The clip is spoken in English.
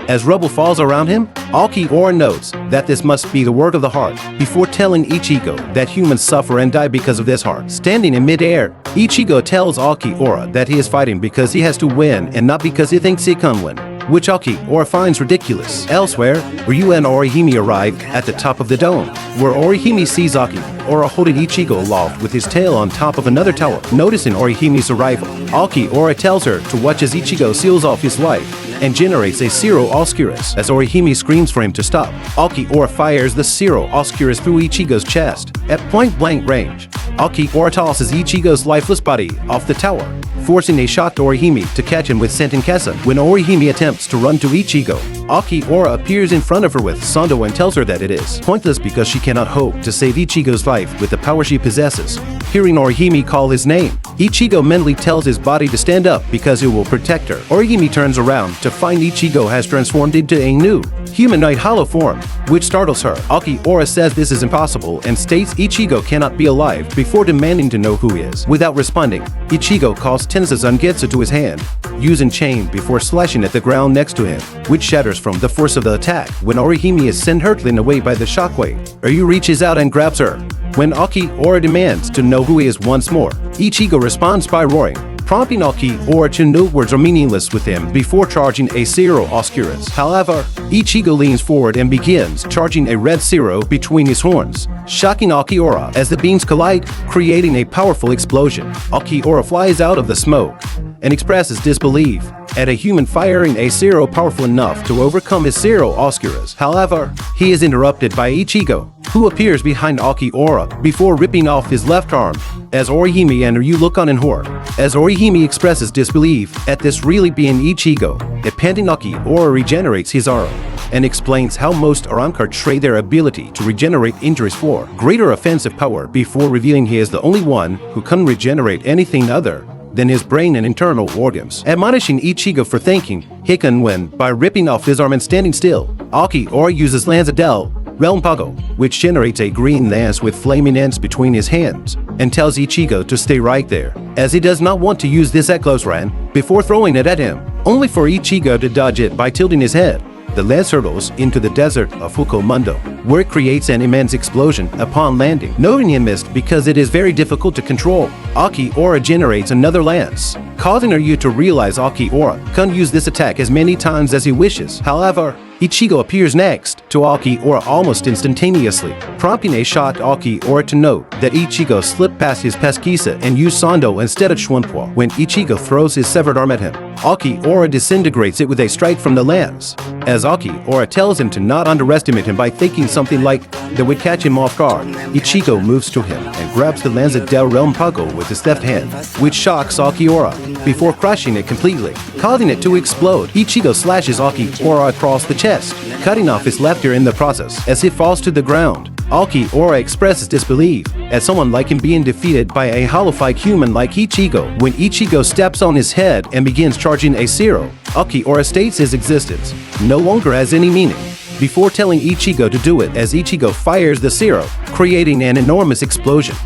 As rubble falls around him, Ulquiorra notes that this must be the work of the heart, before telling Ichigo that humans suffer and die because of this heart. Standing in midair, Ichigo tells Ulquiorra that he is fighting because he has to win and not because he thinks he can win, which Ulquiorra finds ridiculous. Elsewhere, Ryu and Orihime arrive at the top of the dome, where Orihime sees Ulquiorra holding Ichigo aloft with his tail on top of another tower. Noticing Orihime's arrival, Ulquiorra tells her to watch as Ichigo seals off his life and generates a Zero Oscurus. As Orihime screams for him to stop, Ulquiorra fires the Zero Oscurus through Ichigo's chest. At point-blank range, Ulquiorra tosses Ichigo's lifeless body off the tower, forcing a shocked Orihime to catch him with Sentenkessa. When Orihime attempts to run to Ichigo, Ulquiorra appears in front of her with Sando and tells her that it is pointless because she cannot hope to save Ichigo's life with the power she possesses. Hearing Orihime call his name, Ichigo mentally tells his body to stand up because it will protect her. Orihime turns around to find Ichigo has transformed into a new humanoid hollow form, which startles her. Ulquiorra says this is impossible and states Ichigo cannot be alive before demanding to know who he is. Without responding, Ichigo calls Tensa Zangetsu to his hand, using chain before slashing at the ground next to him, which shatters from the force of the attack. When Orihime is sent hurtling away by the shockwave, Ryu reaches out and grabs her. When Ulquiorra demands to know who he is once more, Ichigo responds by roaring, prompting Ulquiorra to note words are meaningless with him before charging a Zero Oscurus. However, Ichigo leans forward and begins charging a red Zero between his horns, shocking Ulquiorra as the beams collide, creating a powerful explosion. Ulquiorra flies out of the smoke and expresses disbelief at a human firing a Zero powerful enough to overcome his Zero Oscurus. However, he is interrupted by Ichigo, who appears behind Ulquiorra before ripping off his left arm, as Orihime and Ryu look on in horror. As Orihime expresses disbelief at this really being Ichigo, a panting Ulquiorra regenerates his arm and explains how most Arrancar trade their ability to regenerate injuries for greater offensive power before revealing he is the only one who can regenerate anything other than his brain and internal organs. Admonishing Ichigo for thinking he can win by ripping off his arm and standing still, Ulquiorra uses Lanzadel Relmpago, which generates a green lance with flaming ends between his hands, and tells Ichigo to stay right there, as he does not want to use this at close range before throwing it at him, only for Ichigo to dodge it by tilting his head. The lance hurtles into the desert of Fukumondo, where it creates an immense explosion upon landing. Knowing he missed because it is very difficult to control, Ulquiorra generates another lance, causing Ryu to realize Ulquiorra can use this attack as many times as he wishes. However, Ichigo appears next to Ulquiorra almost instantaneously, prompting a shocked Ulquiorra to note that Ichigo slipped past his pesquisa and used Sando instead of Schwunpo. When Ichigo throws his severed arm at him, Ulquiorra disintegrates it with a strike from the lance, as Ulquiorra tells him to not underestimate him by thinking something like that would catch him off guard. Ichigo moves to him and grabs the Lanza del Relmpago with his left hand, which shocks Ulquiorra before crushing it completely, causing it to explode. Ichigo slashes Ulquiorra across the chest, cutting off his left ear in the process. As he falls to the ground, Ulquiorra expresses disbelief at someone like him being defeated by a hollowified human like Ichigo. When Ichigo steps on his head and begins charging a Zero, Ulquiorra states his existence no longer has any meaning, before telling Ichigo to do it as Ichigo fires the Zero, creating an enormous explosion.